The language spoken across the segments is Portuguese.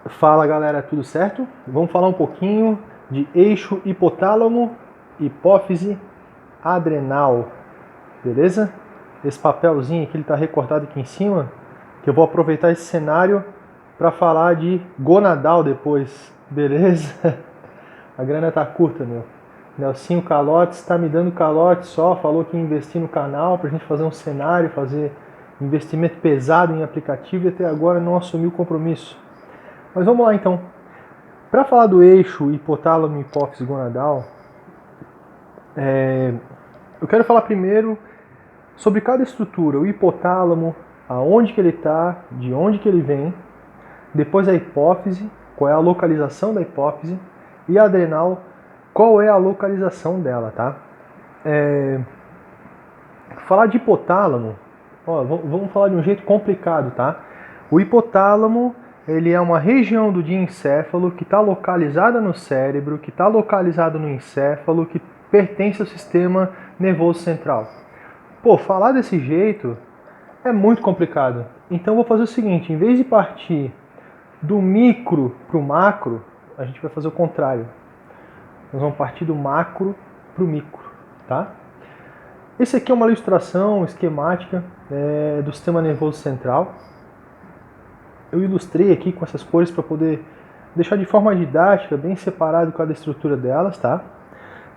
Fala galera, tudo certo? Vamos falar um pouquinho de eixo hipotálamo, hipófise, adrenal, beleza? Esse papelzinho aqui ele está recortado aqui em cima, que eu vou aproveitar esse cenário para falar de gonadal depois, beleza? A grana tá curta, meu. Nelsinho Calotes está me dando calote só, falou que ia investir no canal para a gente fazer um cenário, fazer investimento pesado em aplicativo e até agora não assumiu o compromisso. Mas vamos lá então. Para falar do eixo hipotálamo hipófise gonadal, eu quero falar primeiro sobre cada estrutura, o hipotálamo, aonde que ele está, de onde que ele vem, depois a hipófise, qual é a localização da hipófise, e a adrenal, qual é a localização dela, tá? Falar de hipotálamo, vamos falar de um jeito complicado, tá? O hipotálamo ele é uma região do diencéfalo que está localizada no cérebro, que está localizado no encéfalo, que pertence ao sistema nervoso central. Pô, falar desse jeito é muito complicado. Então eu vou fazer o seguinte, em vez de partir do micro para o macro, a gente vai fazer o contrário. Nós vamos partir do macro para o micro, tá? Esse aqui é uma ilustração esquemática do sistema nervoso central. Eu ilustrei aqui com essas cores para poder deixar de forma didática, bem separado cada estrutura delas, tá?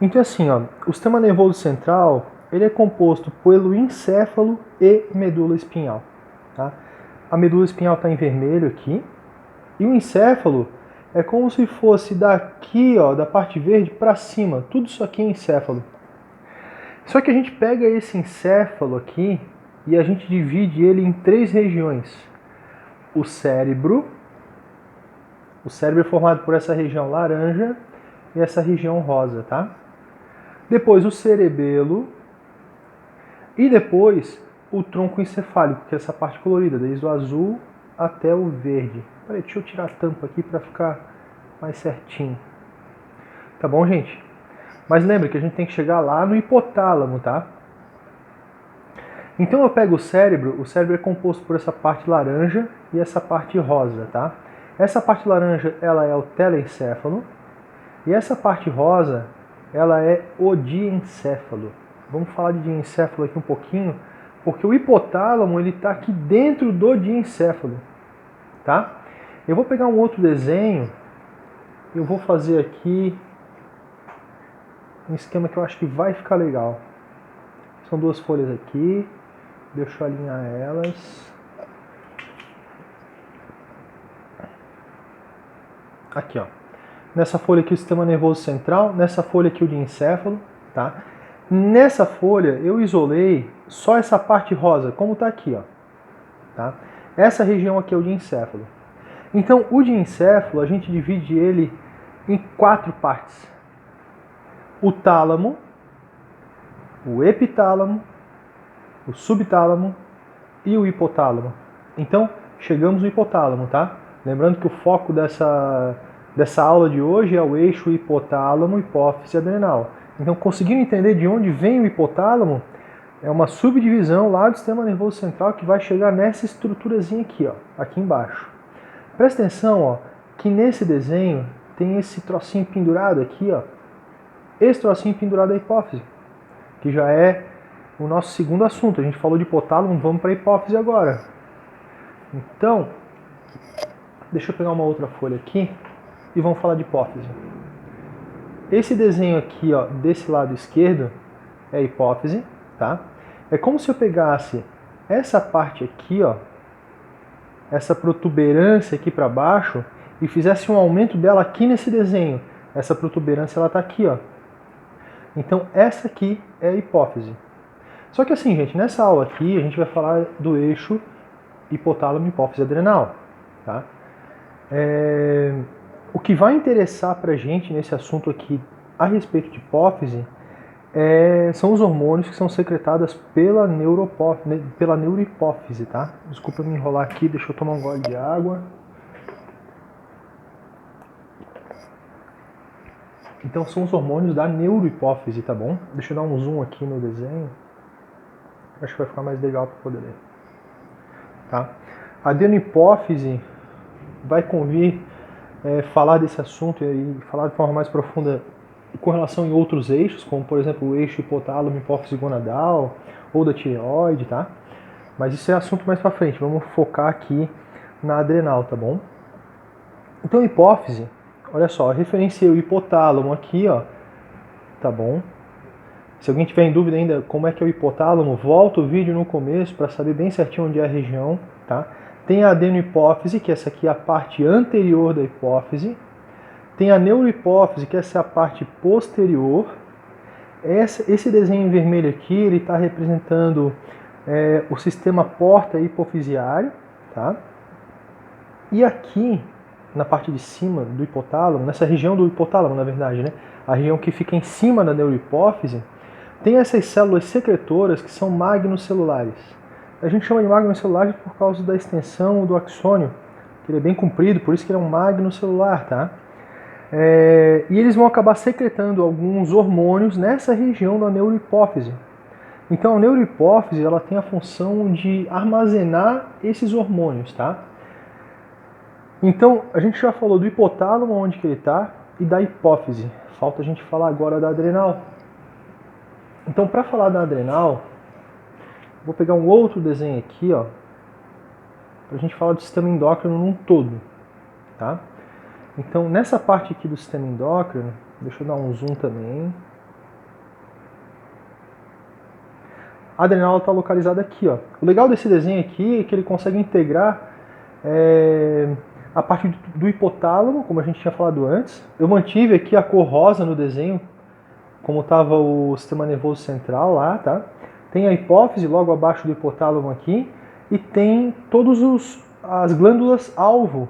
Então assim, ó, o sistema nervoso central ele é composto pelo encéfalo e medula espinhal, tá? A medula espinhal está em vermelho aqui e o encéfalo é como se fosse daqui, ó, da parte verde para cima, tudo isso aqui é encéfalo. Só que a gente pega esse encéfalo aqui e a gente divide ele em três regiões. O cérebro é formado por essa região laranja e essa região rosa, tá? Depois o cerebelo e depois o tronco encefálico, que é essa parte colorida, desde o azul até o verde. Peraí, deixa eu tirar a tampa aqui para ficar mais certinho. Tá bom, gente? Mas lembra que a gente tem que chegar lá no hipotálamo, tá? Então eu pego o cérebro é composto por essa parte laranja e essa parte rosa, tá? Essa parte laranja, ela é o telencéfalo e essa parte rosa, ela é o diencéfalo. Vamos falar de diencéfalo aqui um pouquinho, porque o hipotálamo, ele está aqui dentro do diencéfalo, tá? Eu vou pegar um outro desenho, eu vou fazer aqui um esquema que eu acho que vai ficar legal. São duas folhas aqui. Deixa eu alinhar elas. Aqui, ó. Nessa folha aqui o sistema nervoso central, nessa folha aqui o diencéfalo, tá? Nessa folha eu isolei só essa parte rosa, como tá aqui, ó. Tá? Essa região aqui é o diencéfalo. Então o diencéfalo a gente divide ele em quatro partes. O tálamo, o epitálamo, o subtálamo e o hipotálamo. Então, chegamos no hipotálamo, tá? Lembrando que o foco dessa aula de hoje é o eixo hipotálamo, hipófise adrenal. Então, conseguindo entender de onde vem o hipotálamo, é uma subdivisão lá do sistema nervoso central que vai chegar nessa estruturazinha aqui, ó, aqui embaixo. Presta atenção, ó, que nesse desenho tem esse trocinho pendurado aqui, ó. Esse trocinho pendurado é a hipófise, que já é o nosso segundo assunto. A gente falou de hipotálamo, vamos para a hipófise agora. Então, deixa eu pegar uma outra folha aqui e vamos falar de hipófise. Esse desenho aqui, ó, desse lado esquerdo é a hipófise, tá? É como se eu pegasse essa parte aqui, ó, essa protuberância aqui para baixo e fizesse um aumento dela aqui nesse desenho. Essa protuberância ela tá aqui, ó. Então essa aqui é a hipófise. Só que assim, gente, nessa aula aqui a gente vai falar do eixo hipotálamo hipófise adrenal, tá? O que vai interessar pra gente nesse assunto aqui a respeito de hipófise são os hormônios que são secretados pela neurohipófise, tá? Desculpa me enrolar aqui, deixa eu tomar um gole de água. Então são os hormônios da neurohipófise, tá bom? Deixa eu dar um zoom aqui no desenho. Acho que vai ficar mais legal para poder ler. Tá? A adenohipófise vai convir falar desse assunto e falar de forma mais profunda com relação em outros eixos, como por exemplo o eixo hipotálamo, hipófise gonadal ou da tireoide, tá? Mas isso é assunto mais pra frente, vamos focar aqui na adrenal, tá bom? Então hipófise, olha só, eu referenciei o hipotálamo aqui, ó, tá bom? Se alguém tiver em dúvida ainda como é que é o hipotálamo, volta o vídeo no começo para saber bem certinho onde é a região, tá? Tem a adenohipófise, que essa aqui é a parte anterior da hipófise. Tem a neurohipófise, que essa é a parte posterior. Esse desenho em vermelho aqui, ele está representando o sistema porta hipofisiário, tá? E aqui, na parte de cima do hipotálamo, nessa região do hipotálamo, na verdade, né? A região que fica em cima da neurohipófise, tem essas células secretoras que são magnocelulares. A gente chama de magnocelulares por causa da extensão do axônio, que ele é bem comprido, por isso que ele é um magnocelular, tá? E eles vão acabar secretando alguns hormônios nessa região da neurohipófise. Então a neurohipófise ela tem a função de armazenar esses hormônios, tá? Então a gente já falou do hipotálamo, onde que ele está, e da hipófise. Falta a gente falar agora da adrenal. Então, para falar da adrenal, vou pegar um outro desenho aqui, ó, para a gente falar do sistema endócrino num todo, tá? Então, nessa parte aqui do sistema endócrino, deixa eu dar um zoom também. A adrenal está localizada aqui, ó. O legal desse desenho aqui é que ele consegue integrar a parte do hipotálamo, como a gente tinha falado antes. Eu mantive aqui a cor rosa no desenho, como estava o sistema nervoso central lá, tá? Tem a hipófise logo abaixo do hipotálamo aqui e tem todas as glândulas-alvo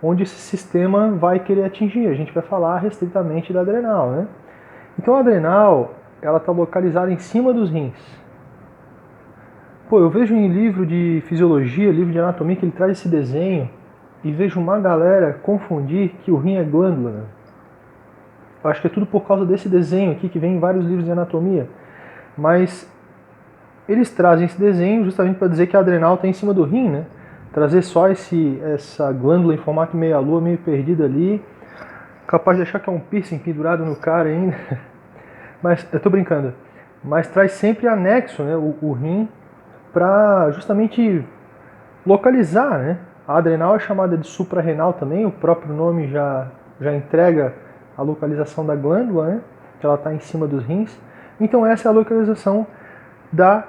onde esse sistema vai querer atingir. A gente vai falar restritamente da adrenal, né? Então a adrenal, ela está localizada em cima dos rins. Pô, eu vejo em livro de fisiologia, livro de anatomia, que ele traz esse desenho e vejo uma galera confundir que o rim é glândula, né? Eu acho que é tudo por causa desse desenho aqui que vem em vários livros de anatomia. Mas eles trazem esse desenho justamente para dizer que a adrenal está em cima do rim, né? Trazer só essa glândula em formato meia-lua, meio perdida ali. Capaz de achar que é um piercing pendurado no cara ainda. Mas eu tô brincando. Mas traz sempre anexo, né, o rim para justamente localizar, né? A adrenal é chamada de suprarrenal também, o próprio nome já entrega a localização da glândula, né? Que ela está em cima dos rins. Então essa é a localização da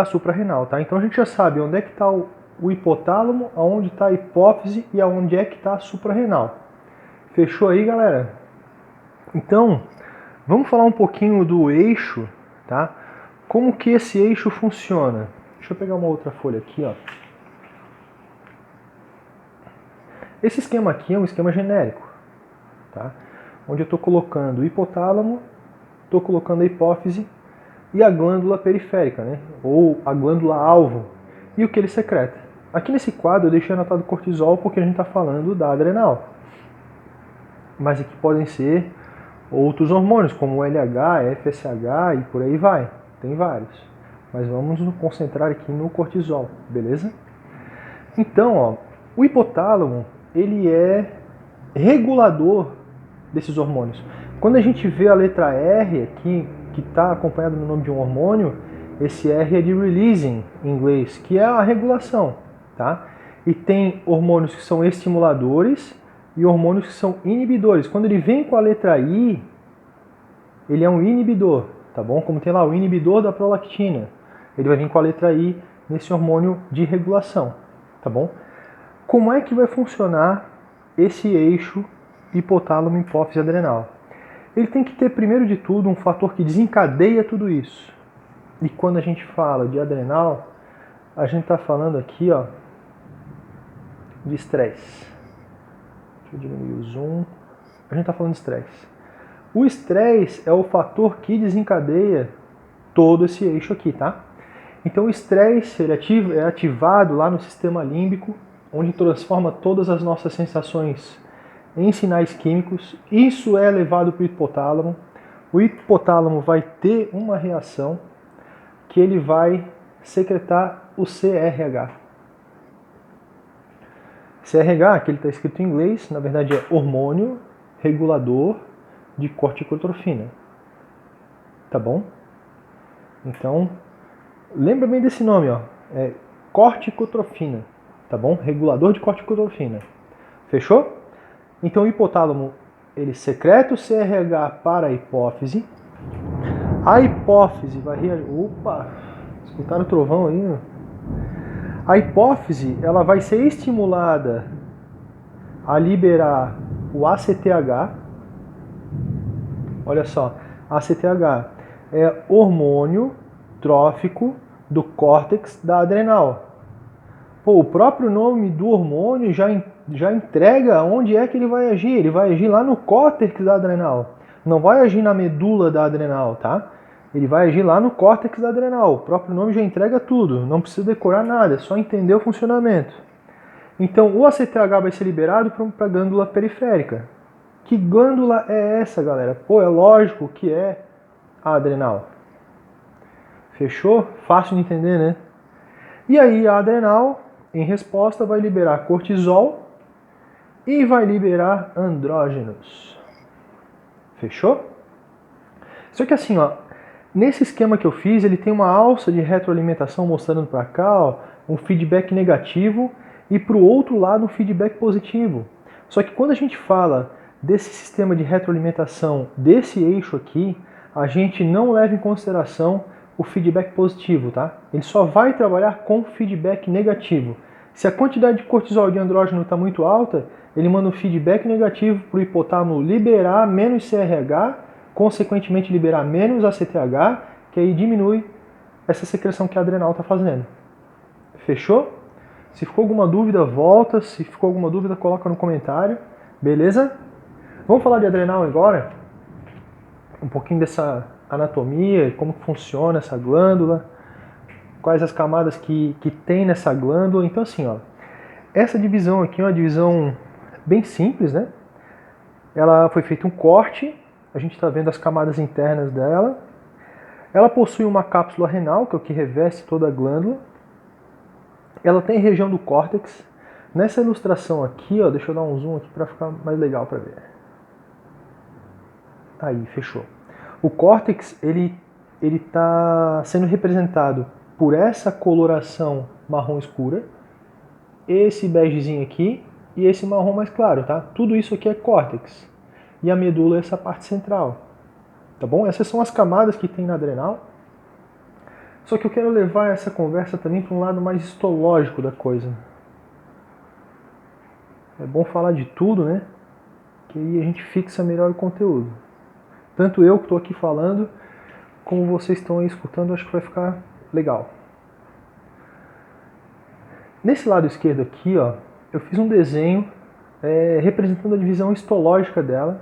suprarrenal, tá? Então a gente já sabe onde é que está o hipotálamo, aonde está a hipófise e aonde é que está a suprarrenal. Fechou aí, galera? Então, vamos falar um pouquinho do eixo, tá? Como que esse eixo funciona? Deixa eu pegar uma outra folha aqui, ó. Esse esquema aqui é um esquema genérico, tá? Onde eu estou colocando o hipotálamo, estou colocando a hipófise e a glândula periférica, né? Ou a glândula alvo, e o que ele secreta. Aqui nesse quadro eu deixei anotado cortisol porque a gente está falando da adrenal. Mas aqui podem ser outros hormônios, como o LH, FSH e por aí vai. Tem vários. Mas vamos nos concentrar aqui no cortisol, beleza? Então, ó, o hipotálamo, ele é regulador desses hormônios. Quando a gente vê a letra R aqui, que está acompanhada no nome de um hormônio, esse R é de releasing em inglês, que é a regulação, tá? E tem hormônios que são estimuladores e hormônios que são inibidores. Quando ele vem com a letra I, ele é um inibidor, tá bom? Como tem lá o inibidor da prolactina, ele vai vir com a letra I nesse hormônio de regulação, tá bom? Como é que vai funcionar esse eixo hipotálamo, hipófise, adrenal? Ele tem que ter, primeiro de tudo, um fator que desencadeia tudo isso. E quando a gente fala de adrenal, a gente está falando aqui, ó, de estresse. Deixa eu diminuir o zoom. A gente está falando de estresse. O estresse é o fator que desencadeia todo esse eixo aqui, tá? Então o estresse é ativado lá no sistema límbico, onde transforma todas as nossas sensações em sinais químicos. Isso é levado para o hipotálamo. O hipotálamo vai ter uma reação que ele vai secretar o CRH. CRH, que ele está escrito em inglês, na verdade é hormônio regulador de corticotrofina. Tá bom? Então, lembra bem desse nome, ó. É corticotrofina, tá bom? Regulador de corticotrofina. Fechou? Então o hipotálamo, ele secreta o CRH para a hipófise. A hipófise vai reagir... Opa! Escutaram o trovão aí, ó? A hipófise, ela vai ser estimulada a liberar o ACTH. Olha só, ACTH é hormônio trófico do córtex da adrenal. Pô, o próprio nome do hormônio já entrega onde é que ele vai agir. Ele vai agir lá no córtex da adrenal. Não vai agir na medula da adrenal, tá? Ele vai agir lá no córtex da adrenal. O próprio nome já entrega tudo. Não precisa decorar nada, é só entender o funcionamento. Então, o ACTH vai ser liberado para a glândula periférica. Que glândula é essa, galera? Pô, é lógico que é a adrenal. Fechou? Fácil de entender, né? E aí a adrenal, em resposta, vai liberar cortisol e vai liberar andrógenos. Fechou? Só que assim, ó, nesse esquema que eu fiz, ele tem uma alça de retroalimentação mostrando para cá, ó, um feedback negativo e para o outro lado um feedback positivo. Só que quando a gente fala desse sistema de retroalimentação desse eixo aqui, a gente não leva em consideração o feedback positivo, tá? Ele só vai trabalhar com feedback negativo. Se a quantidade de cortisol e de andrógeno está muito alta, ele manda um feedback negativo para o hipotálamo liberar menos CRH, consequentemente liberar menos ACTH, que aí diminui essa secreção que a adrenal está fazendo. Fechou? Se ficou alguma dúvida, volta. Se ficou alguma dúvida, coloca no comentário. Beleza? Vamos falar de adrenal agora? Um pouquinho dessa anatomia, como funciona essa glândula, quais as camadas que tem nessa glândula. Então assim, ó, essa divisão aqui é uma divisão bem simples, né? Ela foi feito um corte, a gente está vendo as camadas internas dela. Ela possui uma cápsula renal, que é o que reveste toda a glândula. Ela tem região do córtex. Nessa ilustração aqui, ó, deixa eu dar um zoom aqui para ficar mais legal para ver. Aí, fechou. O córtex, ele está sendo representado por essa coloração marrom escura, esse begezinho aqui e esse marrom mais claro, tá? Tudo isso aqui é córtex. E a medula é essa parte central, tá bom? Essas são as camadas que tem na adrenal. Só que eu quero levar essa conversa também para um lado mais histológico da coisa. É bom falar de tudo, né? Que aí a gente fixa melhor o conteúdo. Tanto eu que estou aqui falando, como vocês estão aí escutando, acho que vai ficar legal. Nesse lado esquerdo aqui, ó, eu fiz um desenho representando a divisão histológica dela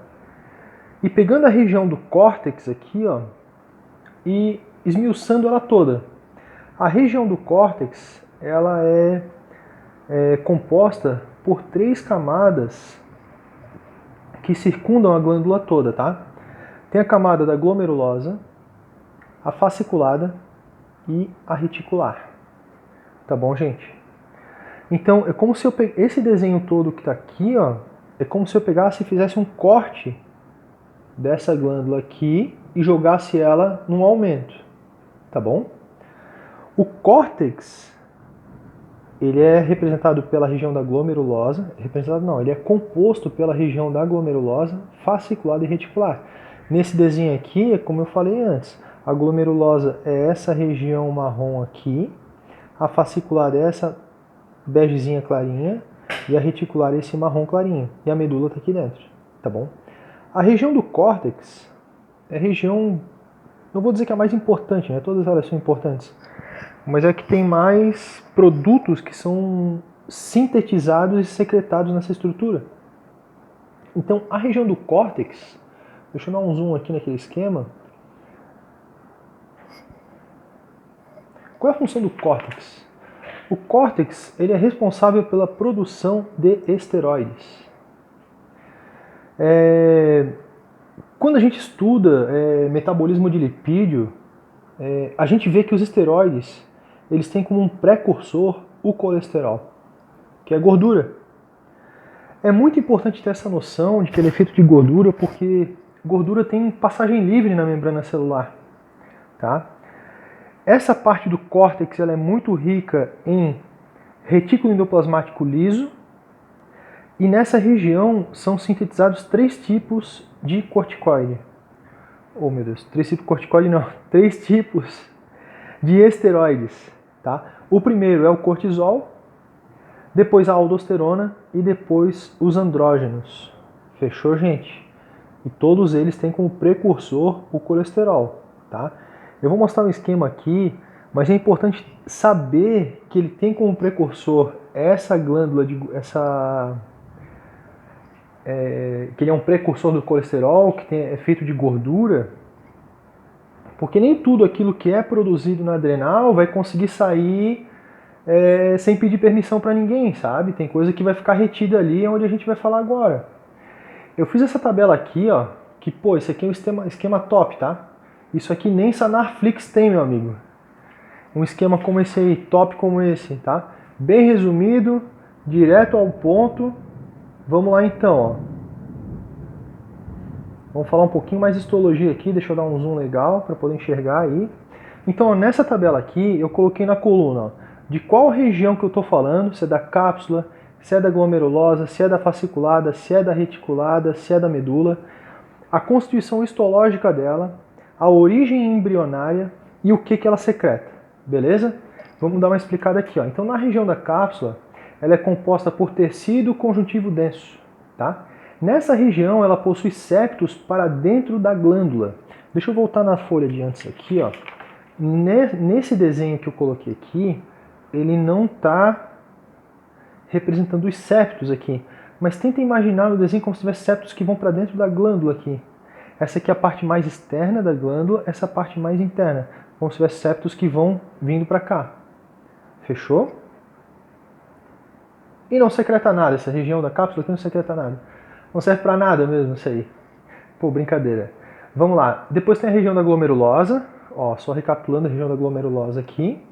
e pegando a região do córtex aqui, ó, e esmiuçando ela toda. A região do córtex, ela é composta por 3 camadas que circundam a glândula toda, tá? Tem a camada da glomerulosa, a fasciculada e a reticular. Tá bom, gente? Então, é como se eu esse desenho todo que está aqui, ó, é como se eu pegasse e fizesse um corte dessa glândula aqui e jogasse ela num aumento. Tá bom? O córtex, ele é representado pela região da glomerulosa, ele é composto pela região da glomerulosa, fasciculada e reticular. Nesse desenho aqui, é como eu falei antes, a glomerulosa é essa região marrom aqui, a fascicular é essa begezinha clarinha e a reticular é esse marrom clarinho. E a medula está aqui dentro, tá bom? A região do córtex é a região, não vou dizer que é a mais importante, né? Todas elas são importantes, mas é que tem mais produtos que são sintetizados e secretados nessa estrutura. Então, a região do córtex, deixa eu dar um zoom aqui naquele esquema. Qual é a função do córtex? O córtex, ele é responsável pela produção de esteroides. Quando a gente estuda metabolismo de lipídio, a gente vê que os esteroides, eles têm como um precursor o colesterol, que é gordura. É muito importante ter essa noção de que ele é feito de gordura, porque gordura tem passagem livre na membrana celular, tá? Essa parte do córtex ela é muito rica em retículo endoplasmático liso, e nessa região são sintetizados 3 tipos de corticoide. Oh meu Deus, 3 tipos de corticoide não, 3 tipos de esteroides, tá? O primeiro é o cortisol, depois a aldosterona e depois os andrógenos. Fechou, gente? E todos eles têm como precursor o colesterol, tá? Eu vou mostrar um esquema aqui, mas é importante saber que ele tem como precursor essa glândula, que ele é um precursor do colesterol, que é feito de gordura, porque nem tudo aquilo que é produzido na adrenal vai conseguir sair sem pedir permissão para ninguém, sabe? Tem coisa que vai ficar retida ali, onde a gente vai falar agora. Eu fiz essa tabela aqui, ó, que, pô, isso aqui é um esquema top, tá? Isso aqui nem Sanarflix tem, meu amigo. Um esquema como esse aí, top como esse, tá? Bem resumido, direto ao ponto. Vamos lá então, ó. Vamos falar um pouquinho mais de histologia aqui, deixa eu dar um zoom legal para poder enxergar aí. Então, ó, nessa tabela aqui, eu coloquei na coluna, ó, de qual região que eu estou falando, se é da cápsula, se é da glomerulosa, se é da fasciculada, se é da reticulada, se é da medula, a constituição histológica dela, a origem embrionária e o que ela secreta, beleza? Vamos dar uma explicada aqui, ó. Então, na região da cápsula, ela é composta por tecido conjuntivo denso, tá? Nessa região, ela possui septos para dentro da glândula. Deixa eu voltar na folha de antes aqui, ó. Nesse desenho que eu coloquei aqui, ele não está representando os septos aqui, mas tenta imaginar no desenho como se tivesse septos que vão para dentro da glândula aqui. Essa aqui é a parte mais externa da glândula, essa parte mais interna, como se tivesse septos que vão vindo para cá. Fechou? E não secreta nada, essa região da cápsula aqui não secreta nada. Não serve para nada mesmo isso aí. Pô, brincadeira. Vamos lá. Depois tem a região da glomerulosa. Ó, só recapitulando a região da glomerulosa aqui.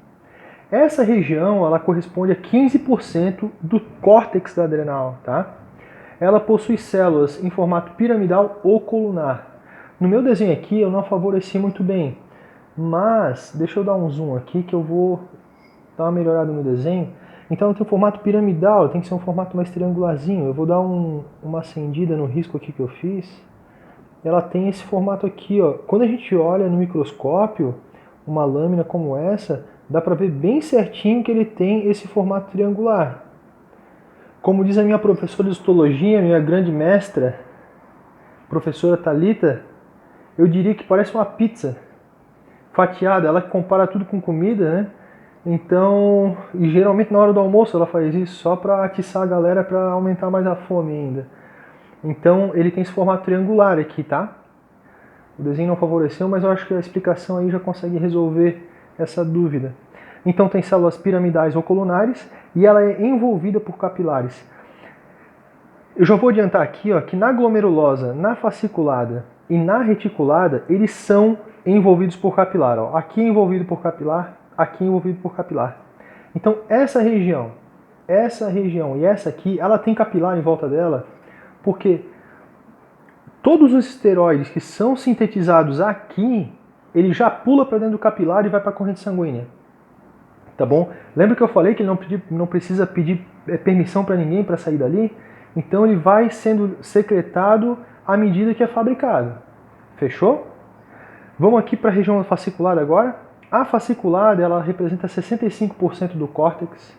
Essa região, ela corresponde a 15% do córtex da adrenal, tá? Ela possui células em formato piramidal ou colunar. No meu desenho aqui, eu não favoreci muito bem. Mas, deixa eu dar um zoom aqui que eu vou dar uma melhorada no desenho. Então, ela tem um formato piramidal, tem que ser um formato mais triangularzinho. Eu vou dar uma acendida no risco aqui que eu fiz. Ela tem esse formato aqui, ó. Quando a gente olha no microscópio, uma lâmina como essa, dá para ver bem certinho que ele tem esse formato triangular. Como diz a minha professora de histologia, minha grande mestra, professora Thalita, eu diria que parece uma pizza fatiada. Ela compara tudo com comida, né? Então, e geralmente na hora do almoço ela faz isso só para atiçar a galera, para aumentar mais a fome ainda. Então, ele tem esse formato triangular aqui, tá? O desenho não favoreceu, mas eu acho que a explicação aí já consegue resolver essa dúvida. Então, tem células piramidais ou colunares e ela é envolvida por capilares. Eu já vou adiantar aqui, ó, que na glomerulosa, na fasciculada e na reticulada, eles são envolvidos por capilar. Ó. Aqui é envolvido por capilar, aqui é envolvido por capilar. Então, essa região e essa aqui, ela tem capilar em volta dela, porque todos os esteroides que são sintetizados aqui, ele já pula para dentro do capilar e vai para a corrente sanguínea. Tá bom? Lembra que eu falei que ele não precisa pedir permissão para ninguém para sair dali? Então ele vai sendo secretado à medida que é fabricado. Fechou? Vamos aqui para a região fasciculada agora. A fasciculada, ela representa 65% do córtex.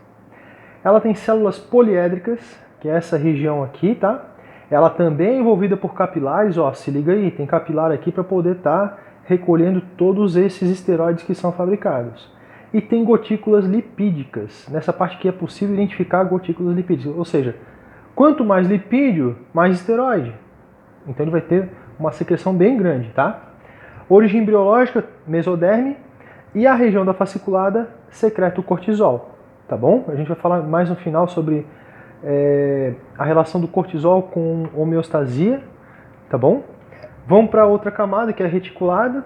Ela tem células poliédricas, que é essa região aqui, tá? Ela também é envolvida por capilares, ó, se liga aí, tem capilar aqui para poder estar recolhendo todos esses esteroides que são fabricados. E tem gotículas lipídicas. Nessa parte aqui é possível identificar gotículas lipídicas, ou seja, quanto mais lipídio, mais esteroide. Então ele vai ter uma secreção bem grande, tá? Origem embriológica, mesoderme, e a região da fasciculada secreta o cortisol, tá bom? A gente vai falar mais no final sobre a relação do cortisol com homeostasia, tá bom? Vamos para outra camada, que é a reticulada.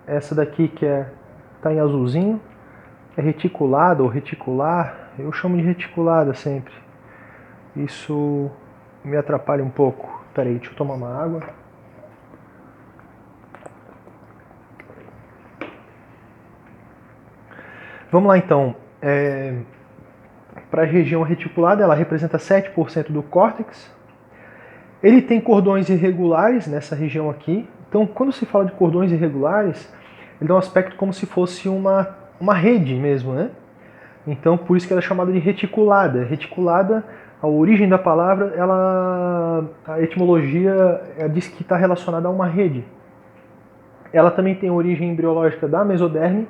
Essa daqui que tá em azulzinho. É reticulada ou reticular, eu chamo de reticulada sempre. Isso me atrapalha um pouco. Peraí, deixa eu tomar uma água. Vamos lá então. Para a região reticulada, ela representa 7% do córtex. Ele tem cordões irregulares nessa região aqui. Então, quando se fala de cordões irregulares, ele dá um aspecto como se fosse uma rede mesmo, né? Então, por isso que ela é chamada de reticulada. Reticulada, a origem da palavra, a etimologia diz que está relacionada a uma rede. Ela também tem origem embriológica da mesoderme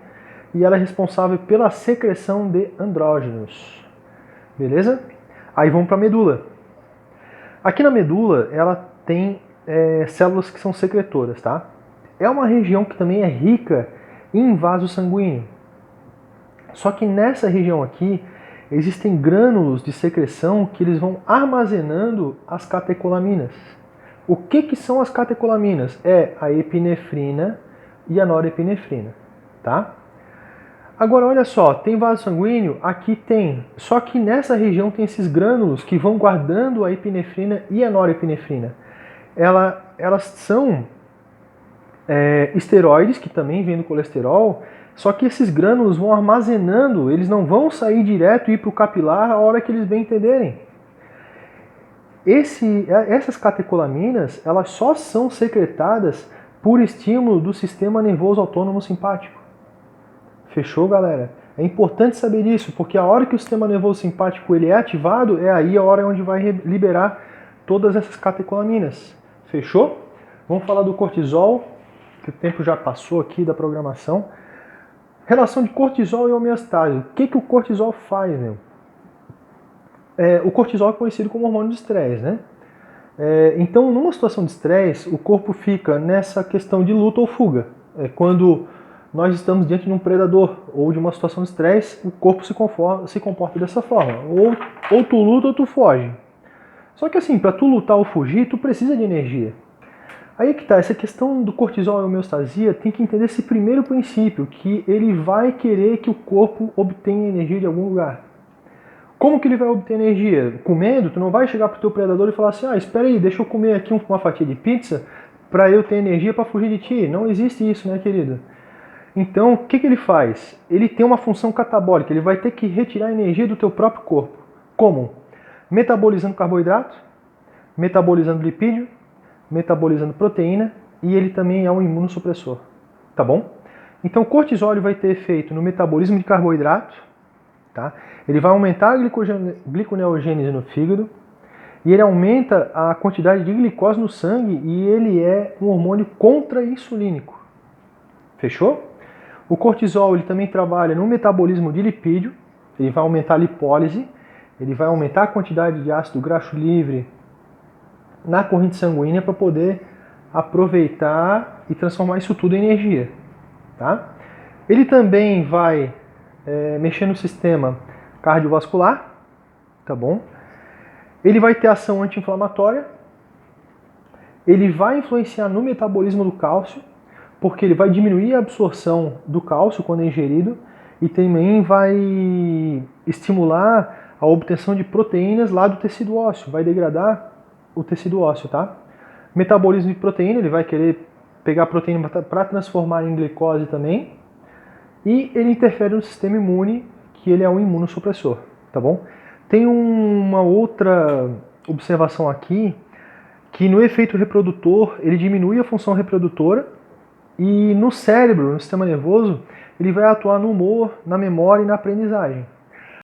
e ela é responsável pela secreção de andrógenos. Beleza? Aí vamos para a medula. Aqui na medula, ela tem células que são secretoras, tá? É uma região que também é rica em vaso sanguíneo. Só que nessa região aqui, existem grânulos de secreção que eles vão armazenando as catecolaminas. O que são as catecolaminas? É a epinefrina e a norepinefrina, tá? Agora, olha só, tem vaso sanguíneo? Aqui tem. Só que nessa região tem esses grânulos que vão guardando a epinefrina e a norepinefrina. Elas são esteroides, que também vêm do colesterol, só que esses grânulos vão armazenando, eles não vão sair direto e ir para o capilar a hora que eles bem entenderem. Essas catecolaminas, elas só são secretadas por estímulo do sistema nervoso autônomo simpático. Fechou, galera? É importante saber disso, porque a hora que o sistema nervoso simpático ele é ativado, é aí a hora onde vai liberar todas essas catecolaminas. Fechou? Vamos falar do cortisol, que o tempo já passou aqui da programação. Relação de cortisol e homeostase. O que o cortisol faz, meu? O cortisol é conhecido como hormônio de estresse, né? Então, numa situação de estresse, o corpo fica nessa questão de luta ou fuga. Quando nós estamos diante de um predador ou de uma situação de estresse, o corpo se comporta dessa forma. Ou tu luta ou tu foge. Só que assim, para tu lutar ou fugir, tu precisa de energia. Aí que tá, essa questão do cortisol e homeostasia tem que entender esse primeiro princípio, que ele vai querer que o corpo obtenha energia de algum lugar. Como que ele vai obter energia? Comendo, tu não vai chegar pro teu predador e falar assim, espera aí, deixa eu comer aqui uma fatia de pizza para eu ter energia para fugir de ti. Não existe isso, né, querido? Então, o que ele faz? Ele tem uma função catabólica, ele vai ter que retirar energia do teu próprio corpo. Como? Metabolizando carboidrato, metabolizando lipídio, metabolizando proteína, e ele também é um imunossupressor, tá bom? Então o cortisol vai ter efeito no metabolismo de carboidrato, tá? Ele vai aumentar a gliconeogênese no fígado, e ele aumenta a quantidade de glicose no sangue, e ele é um hormônio contra-insulínico. Fechou? O cortisol ele também trabalha no metabolismo de lipídio, ele vai aumentar a lipólise, ele vai aumentar a quantidade de ácido graxo livre na corrente sanguínea para poder aproveitar e transformar isso tudo em energia. Tá? Ele também vai mexer no sistema cardiovascular, tá bom? Ele vai ter ação anti-inflamatória, ele vai influenciar no metabolismo do cálcio, porque ele vai diminuir a absorção do cálcio quando é ingerido e também vai estimular a obtenção de proteínas lá do tecido ósseo, vai degradar o tecido ósseo, tá? Metabolismo de proteína, ele vai querer pegar a proteína para transformar em glicose também. E ele interfere no sistema imune, que ele é um imunossupressor, tá bom? Tem uma outra observação aqui, que no efeito reprodutor, ele diminui a função reprodutora e no cérebro, no sistema nervoso, ele vai atuar no humor, na memória e na aprendizagem.